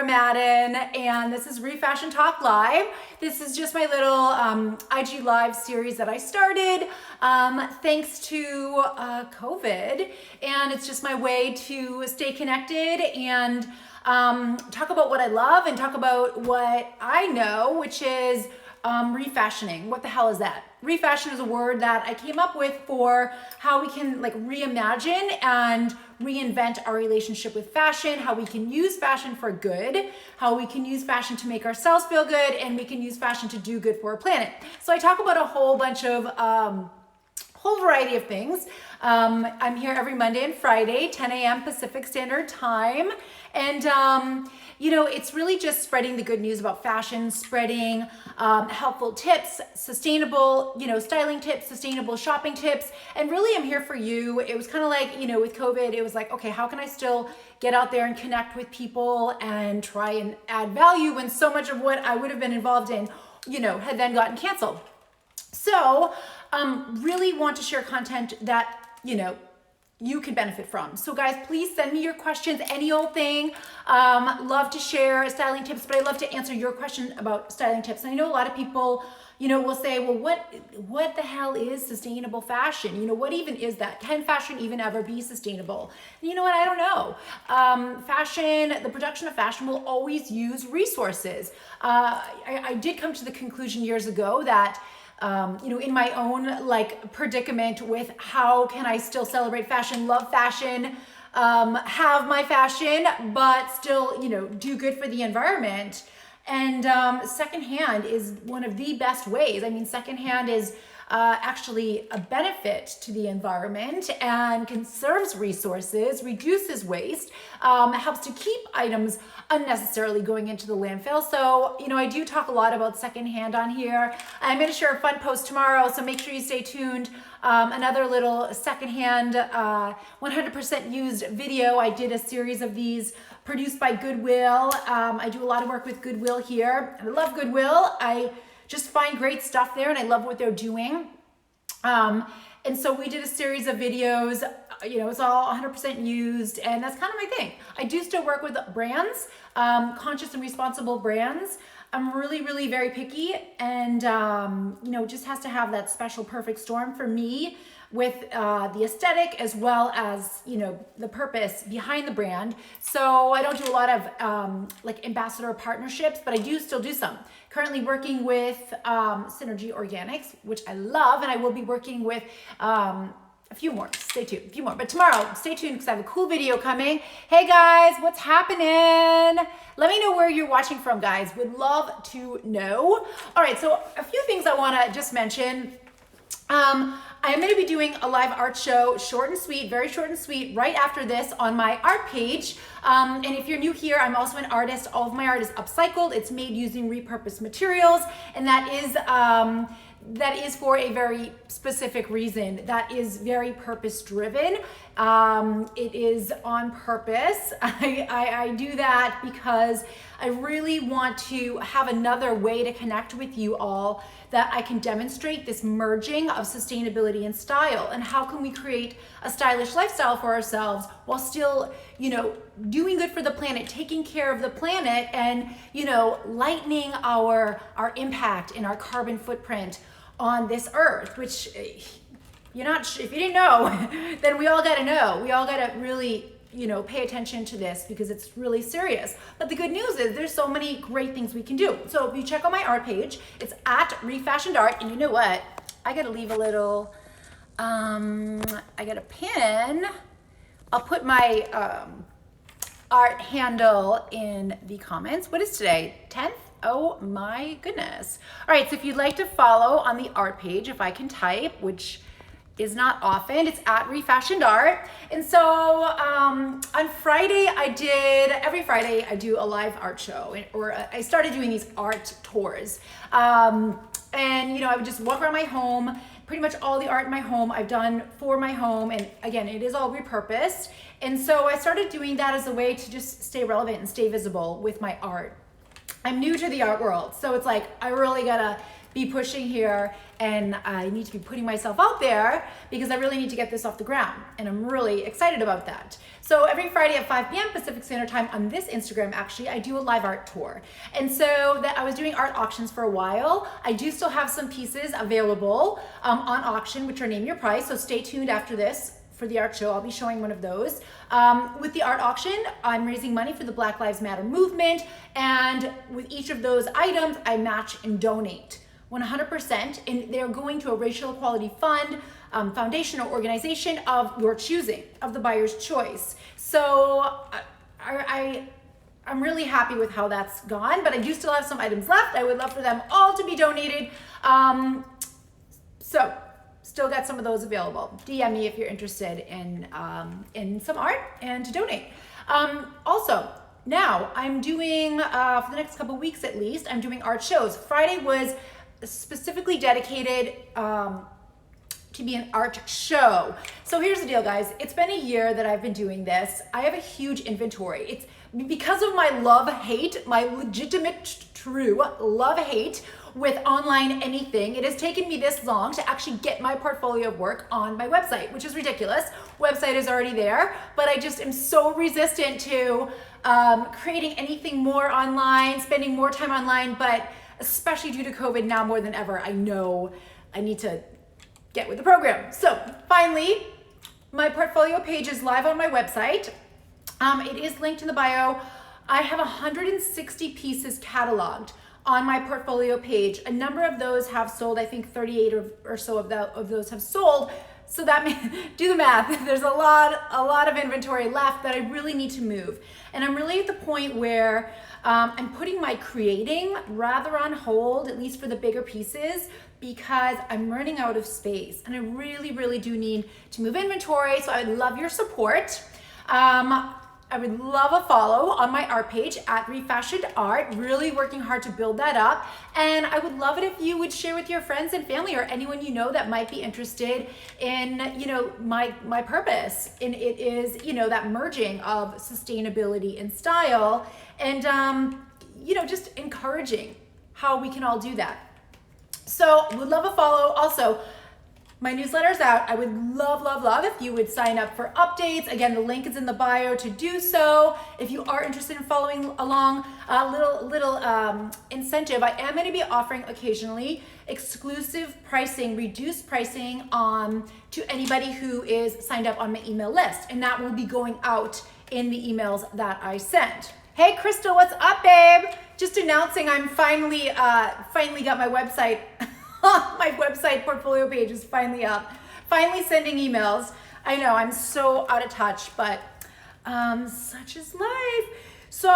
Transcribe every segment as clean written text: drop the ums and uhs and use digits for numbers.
Madden, and this is ReFashionTALK Live. This is just my little IG Live series that I started thanks to COVID, and it's just my way to stay connected and talk about what I love and talk about what I know, which is refashioning. What the hell is that? Refashion is a word that I came up with for how we can reimagine and reinvent our relationship with fashion, how we can use fashion for good, how we can use fashion to make ourselves feel good, and we can use fashion to do good for our planet. So I talk about a whole bunch of whole variety of things. I'm here every Monday and Friday, 10 a.m. Pacific Standard Time. And, it's really just spreading the good news about fashion, spreading helpful tips, sustainable, styling tips, sustainable shopping tips. And really I'm here for you. It was kind of like, with COVID, it was like, okay, how can I still get out there and connect with people and try and add value when so much of what I would have been involved in, had then gotten canceled. So really want to share content that, you can benefit from. So guys, please send me your questions, any old thing. Love to share styling tips, but I love to answer your question about styling tips. And I know a lot of people, will say, well, what the hell is sustainable fashion? What even is that? Can fashion even ever be sustainable? And you know what? I don't know. The production of fashion will always use resources. I did come to the conclusion years ago that in my own predicament with how can I still celebrate fashion, love fashion, have my fashion, but still, do good for the environment. And secondhand is one of the best ways. I mean, secondhand is actually a benefit to the environment and conserves resources, reduces waste, helps to keep items unnecessarily going into the landfill. So, I do talk a lot about secondhand on here. I'm going to share a fun post tomorrow, so make sure you stay tuned. Another little secondhand 100% used video. I did a series of these produced by Goodwill. I do a lot of work with Goodwill here. I love Goodwill. I just find great stuff there and I love what they're doing. And so we did a series of videos, it's all 100% used, and that's kind of my thing. I do still work with brands, conscious and responsible brands. I'm really, really very picky, and it just has to have that special perfect storm for me with the aesthetic as well as, the purpose behind the brand. So I don't do a lot of ambassador partnerships, but I do still do some. Currently working with Synergy Organics, which I love, and I will be working with a few more. Stay tuned, a few more. But tomorrow, stay tuned because I have a cool video coming. Hey guys, what's happening? Let me know where you're watching from, guys. Would love to know. All right, so a few things I want to just mention. I'm going to be doing a live art show, short and sweet, very short and sweet, right after this on my art page. And if you're new here, I'm also an artist. All of my art is upcycled. It's made using repurposed materials, and that is for a very specific reason. That is very purpose driven. It is on purpose. I do that because I really want to have another way to connect with you all that I can demonstrate this merging of sustainability and style, and how can we create a stylish lifestyle for ourselves while still, doing good for the planet, taking care of the planet, and, lightening our impact and our carbon footprint on this earth, which if you didn't know, then we all got to know. We all got to really, pay attention to this because it's really serious. But the good news is there's so many great things we can do. So if you check out my art page, it's at ReFashioned Art. And you know what? I got to leave a little, I got a pin. I'll put my art handle in the comments. What is today? 10th? Oh my goodness. All right, so if you'd like to follow on the art page, if I can type, which is not often, it's at ReFashioned Art. And so on Friday, every Friday I do a live art show, or I started doing these art tours. And I would just walk around my home. Pretty much all the art in my home I've done for my home, and again, it is all repurposed. And so I started doing that as a way to just stay relevant and stay visible with my art. I'm new to the art world, so it's like I really gotta be pushing here, and I need to be putting myself out there because I really need to get this off the ground, and I'm really excited about that. So every Friday at 5 p.m. Pacific Standard Time on this Instagram, actually, I do a live art tour. And so that I was doing art auctions for a while. I do still have some pieces available on auction, which are name your price. So stay tuned after this for the art show. I'll be showing one of those. With the art auction, I'm raising money for the Black Lives Matter movement. And with each of those items, I match and donate 100%. And they're going to a racial equality fund, foundation or organization of your choosing, of the buyer's choice. So I'm really happy with how that's gone, but I do still have some items left. I would love for them all to be donated. So still got some of those available. DM me if you're interested in some art and to donate. Also, now I'm doing, for the next couple weeks at least, I'm doing art shows. Friday was specifically dedicated to be an art show. So here's the deal, guys. It's been a year that I've been doing this. I have a huge inventory. It's because of my love-hate, my legitimate, true love-hate with online anything. It has taken me this long to actually get my portfolio of work on my website, which is ridiculous. Website is already there, but I just am so resistant to creating anything more online, spending more time online, but especially due to COVID now more than ever, I know I need to get with the program. So finally, my portfolio page is live on my website. It is linked in the bio. I have 160 pieces cataloged on my portfolio page. A number of those have sold. I think 38 or so of those have sold. So that means, do the math. There's a lot of inventory left that I really need to move. And I'm really at the point where I'm putting my creating rather on hold, at least for the bigger pieces, because I'm running out of space and I really, really do need to move inventory. So I would love your support. I would love a follow on my art page at ReFashioned Art, really working hard to build that up. And I would love it if you would share with your friends and family or anyone you know that might be interested in, my purpose. And it is, that merging of sustainability and style and, just encouraging how we can all do that. So would love a follow. Also, my newsletter's out. I would love if you would sign up for updates. Again, the link is in the bio to do so. If you are interested in following along, a little incentive, I am going to be offering occasionally exclusive pricing, reduced pricing to anybody who is signed up on my email list. And that will be going out in the emails that I send. Hey, Crystal, what's up, babe? Just announcing I'm finally got my website. My website portfolio page is finally up. Finally sending emails. I know I'm so out of touch, but such is life. So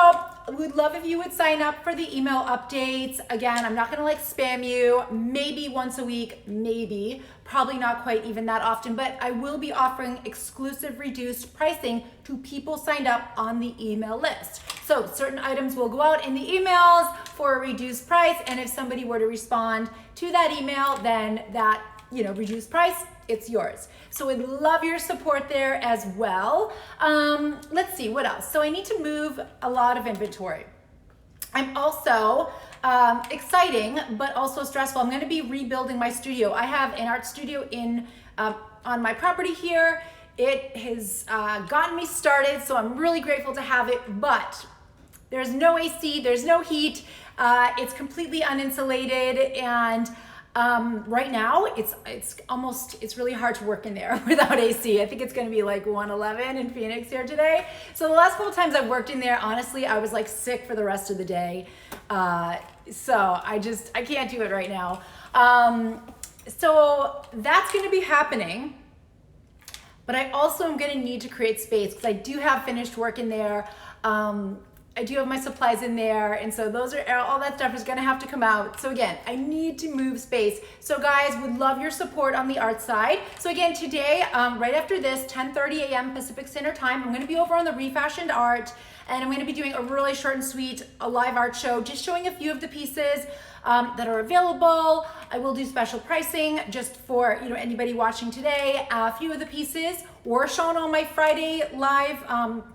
we'd love if you would sign up for the email updates. Again, I'm not gonna spam you, maybe once a week, maybe, probably not quite even that often, but I will be offering exclusive reduced pricing to people signed up on the email list. So certain items will go out in the emails for a reduced price, and if somebody were to respond to that email, then that, reduced price, it's yours. So we'd love your support there as well. Let's see, what else? So I need to move a lot of inventory. I'm also exciting, but also stressful. I'm going to be rebuilding my studio. I have an art studio on my property here. It has gotten me started, so I'm really grateful to have it, but there's no AC, there's no heat. It's completely uninsulated, and right now it's really hard to work in there without AC. I think it's going to be like 111 in Phoenix here today. So the last couple times I've worked in there, honestly, I was sick for the rest of the day. So I can't do it right now. So that's going to be happening. But I also am going to need to create space because I do have finished work in there. I do have my supplies in there, and so all that stuff is gonna have to come out. So again, I need to move space. So guys, would love your support on the art side. So again, today, right after this, 10:30 a.m. Pacific Standard Time, I'm gonna be over on the ReFashioned Art, and I'm gonna be doing a really short and sweet, live art show, just showing a few of the pieces that are available. I will do special pricing just for anybody watching today. A few of the pieces were shown on my Friday live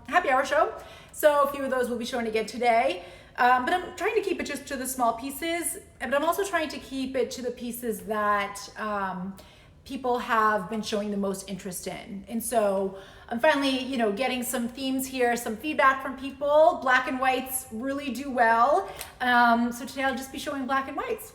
happy hour show. So a few of those will be shown again today. But I'm trying to keep it just to the small pieces, but I'm also trying to keep it to the pieces that people have been showing the most interest in. And so I'm finally, getting some themes here, some feedback from people. Black and whites really do well. So today I'll just be showing black and whites.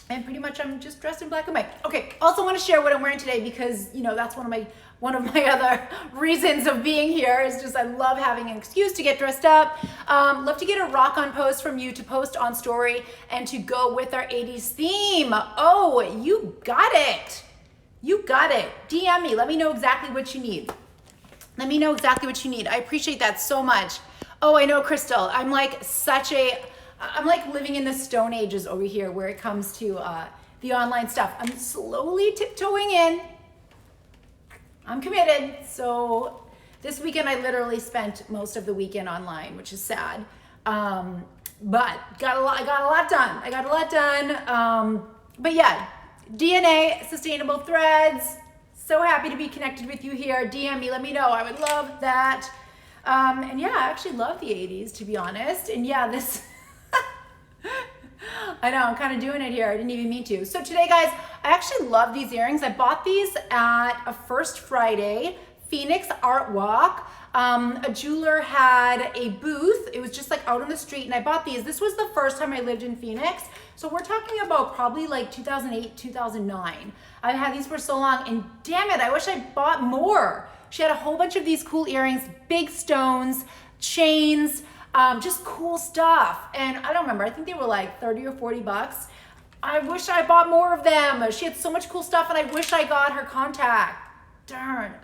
And pretty much I'm just dressed in black and white. Okay, also want to share what I'm wearing today because, that's one of my other reasons of being here is just I love having an excuse to get dressed up. Love to get a rock on post from you to post on story and to go with our 80s theme. Oh, you got it. You got it. DM me. Let me know exactly what you need. Let me know exactly what you need. I appreciate that so much. Oh, I know, Crystal. I'm like living in the Stone Ages over here where it comes to the online stuff. I'm slowly tiptoeing in. I'm committed. So this weekend I literally spent most of the weekend online, which is sad. But I got a lot done. I got a lot done. But yeah, DNA, sustainable threads. So happy to be connected with you here. DM me, let me know. I would love that. And yeah, I actually love the 80s, to be honest. And yeah, this... I know, I'm kind of doing it here. I didn't even mean to. So today, guys, I actually love these earrings. I bought these at a First Friday Phoenix Art Walk. A jeweler had a booth. It was just like out on the street, and I bought these. This was the first time I lived in Phoenix. So we're talking about probably like 2008, 2009. I've had these for so long, and damn it, I wish I bought more. She had a whole bunch of these cool earrings, big stones, chains, just cool stuff. And I don't remember, I think they were like 30 or 40 bucks. I wish I bought more of them. She had so much cool stuff, and I wish I got her contact. Darn.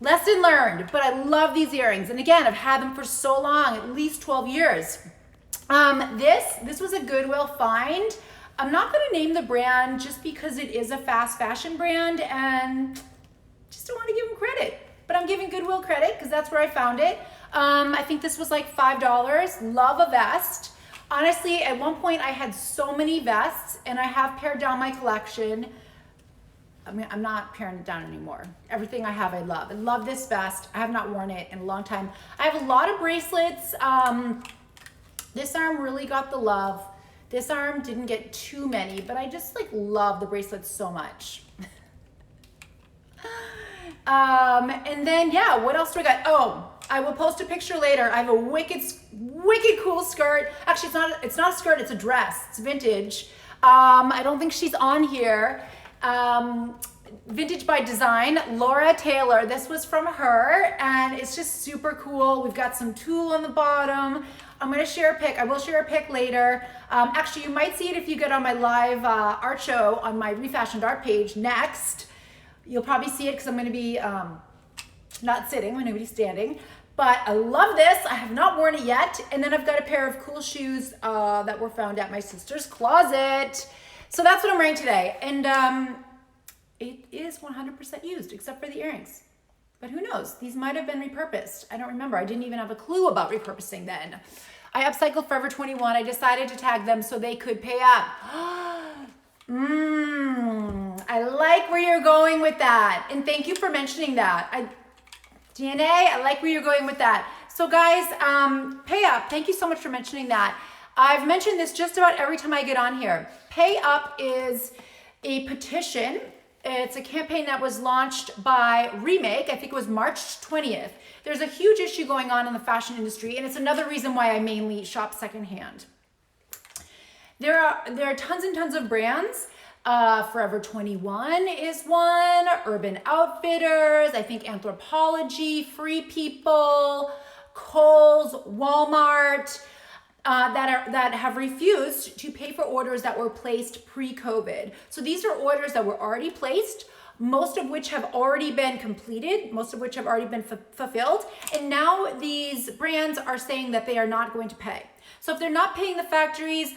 Lesson learned, but I love these earrings. And again, I've had them for so long, at least 12 years. This was a Goodwill find. I'm not gonna name the brand just because it is a fast fashion brand and just don't wanna give them credit. But I'm giving Goodwill credit because that's where I found it. I think this was like $5. Love a vest. Honestly, at one point I had so many vests, and I have pared down my collection. I mean, I'm not paring it down anymore. Everything I have, I love. I love this vest. I have not worn it in a long time. I have a lot of bracelets. This arm really got the love. This arm didn't get too many, but I just like love the bracelets so much. And then, yeah, what else do I got? Oh, I will post a picture later. I have a wicked cool skirt. Actually, it's not a skirt, it's a dress. It's vintage. I don't think she's on here. Vintage by Design, Laura Taylor. This was from her, and it's just super cool. We've got some tulle on the bottom. I'm gonna share a pic. I will share a pic later. Actually, you might see it if you get on my live art show on my ReFashioned Art page next. You'll probably see it because I'm gonna be not sitting, I'm gonna be standing. But I love this. I have not worn it yet. And then I've got a pair of cool shoes that were found at my sister's closet. So that's what I'm wearing today. And it is 100% used, except for the earrings. But who knows? These might have been repurposed. I don't remember. I didn't even have a clue about repurposing then. I upcycled Forever 21. I decided to tag them so they could pay up. I like where you're going with that. And thank you for mentioning that. DNA, I like where you're going with that. So guys, pay up. Thank you so much for mentioning that. I've mentioned this just about every time I get on here. Pay Up is a petition. It's a campaign that was launched by Remake. I think it was March 20th. There's a huge issue going on in the fashion industry, and it's another reason why I mainly shop secondhand. There are tons and tons of brands. Forever 21 is one, Urban Outfitters, I think Anthropology, Free People, Kohl's, Walmart, that have refused to pay for orders that were placed pre-COVID. So these are orders that were already placed, most of which have already been completed, most of which have already been fulfilled. And now these brands are saying that they are not going to pay. So if they're not paying the factories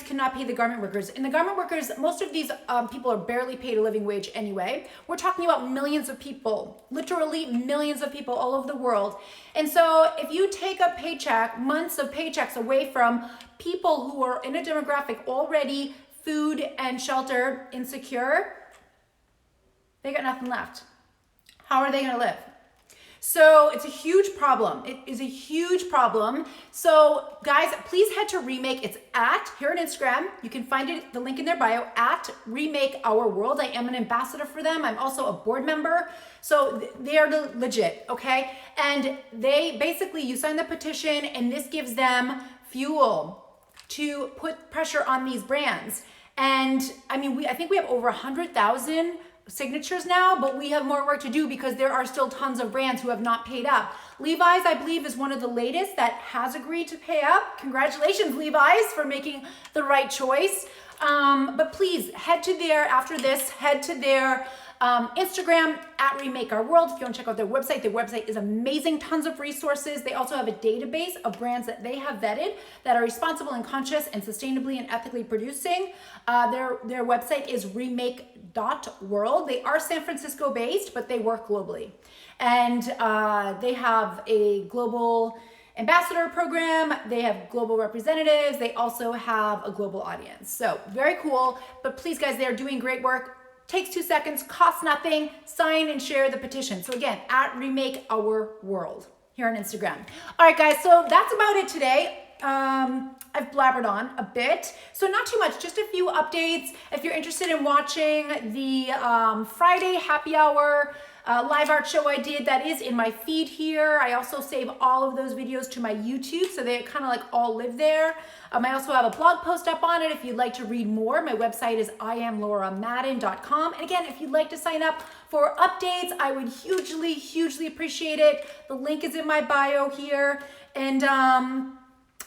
cannot pay the garment workers. And the garment workers, most of these people are barely paid a living wage anyway. We're talking about millions of people, literally millions of people all over the world. And so if you take a paycheck, months of paychecks away from people who are in a demographic already food and shelter insecure, they got nothing left. How are they gonna live? So it's a huge problem. It is a huge problem. So guys, please head to Remake. It's here on Instagram. You can find it, the link in their bio, at Remake Our World. I am an ambassador for them. I'm also a board member. So they are legit, okay? And they basically, you sign the petition and this gives them fuel to put pressure on these brands. And I mean, I think we have over 100,000 signatures now, but we have more work to do because there are still tons of brands who have not paid up. Levi's, I believe, is one of the latest that has agreed to pay up. Congratulations, Levi's, for making the right choice. But please head to after this, head to their Instagram at Remake Our World. If you want to check out their website is amazing. Tons of resources. They also have a database of brands that they have vetted that are responsible and conscious and sustainably and ethically producing. Their website is remake.world. They are San Francisco based, but they work globally. And they have a global ambassador program. They have global representatives. They also have a global audience. So very cool. But please, guys, they are doing great work. Takes 2 seconds, costs nothing. Sign and share the petition. So again, at Remake Our World here on Instagram. All right, guys, so that's about it today. I've blabbered on a bit, so not too much, just a few updates. If you're interested in watching the Friday happy hour live art show I did, that is in my feed here. I also save all of those videos to my YouTube, so they kind of like all live there. I also have a blog post up on it if you'd like to read more. My website is iamlauramadden.com. And again, if you'd like to sign up for updates, I would hugely, hugely appreciate it. The link is in my bio here. And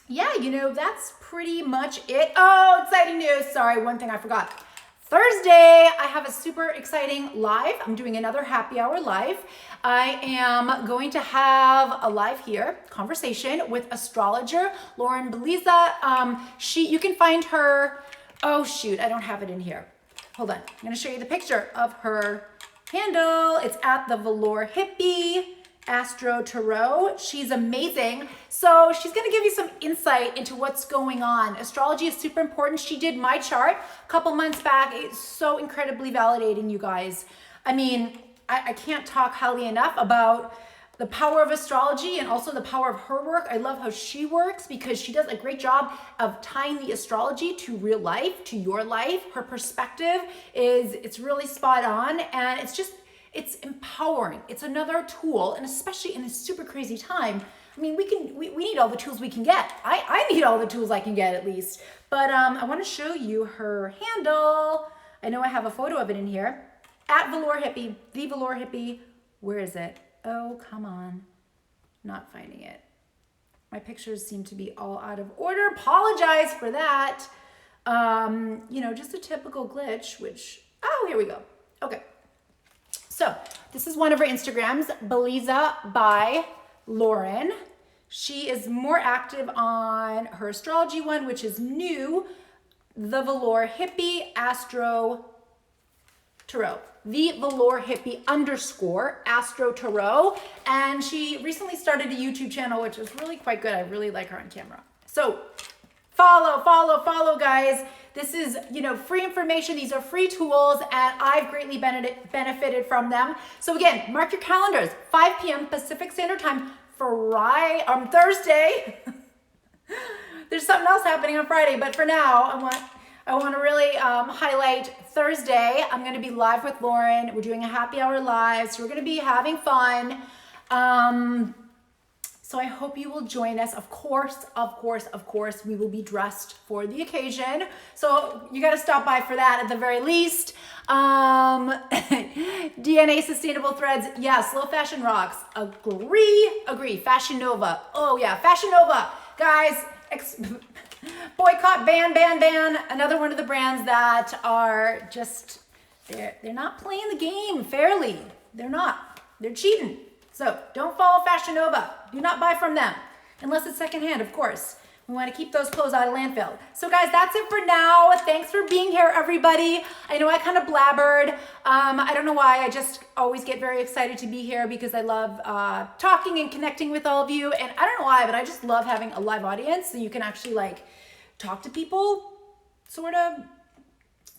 yeah, you know, that's pretty much it. Oh, exciting news. Sorry, one thing I forgot. Thursday, I have a super exciting live. I'm doing another happy hour live. I am going to have a live here conversation with astrologer Lauren Beliza. You can find her. Oh shoot, I don't have it in here. Hold on, I'm gonna show you the picture of her handle. It's at the Velour Hippie Astro Tarot. She's amazing. So she's going to give you some insight into what's going on. Astrology is super important. She did my chart a couple months back. It's so incredibly validating, you guys. I mean, I can't talk highly enough about the power of astrology and also the power of her work. I love how she works because she does a great job of tying the astrology to real life, to your life. Her perspective it's really spot on, and it's empowering. It's another tool, and especially in a super crazy time. I mean, we need all the tools we can get. I need all the tools I can get at least. But I want to show you her handle. I know I have a photo of it in here. At Velour Hippie, the Velour Hippie. Where is it? Oh, come on. Not finding it. My pictures seem to be all out of order. Apologize for that. You know, just a typical glitch, oh, here we go. Okay. So this is one of her Instagrams, Beliza by Lauren. She is more active on her astrology one, which is new, the Velour Hippie Astro Tarot. The Velour Hippie _ Astro Tarot. And she recently started a YouTube channel, which is really quite good. I really like her on camera. So follow, guys. This is, you know, free information. These are free tools, and I've greatly benefited from them. So again, mark your calendars, 5 p.m. Pacific Standard Time, Thursday. There's something else happening on Friday, but for now, I want to really highlight Thursday. I'm going to be live with Lauren. We're doing a happy hour live, so we're going to be having fun. So I hope you will join us. Of course, we will be dressed for the occasion. So you got to stop by for that at the very least. DNA Sustainable Threads. Yes, Slow Fashion Rocks. Agree. Fashion Nova. Oh yeah, Fashion Nova. Guys, boycott, ban. Another one of the brands that are just, they're not playing the game fairly. They're not. They're cheating. So don't follow Fashion Nova. Do not buy from them. Unless it's secondhand, of course. We want to keep those clothes out of landfill. So guys, that's it for now. Thanks for being here, everybody. I know I kind of blabbered. I don't know why. I just always get very excited to be here because I love talking and connecting with all of you. And I don't know why, but I just love having a live audience so you can actually like talk to people, sort of.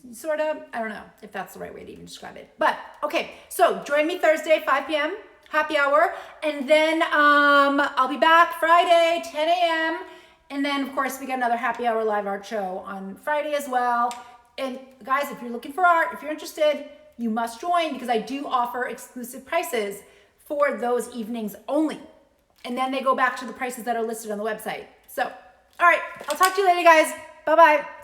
I don't know if that's the right way to even describe it. But okay, so join me Thursday, 5 p.m. happy hour. And then I'll be back Friday, 10 a.m. And then, of course, we got another happy hour live art show on Friday as well. And guys, if you're looking for art, if you're interested, you must join because I do offer exclusive prices for those evenings only. And then they go back to the prices that are listed on the website. So, all right, I'll talk to you later, guys. Bye-bye.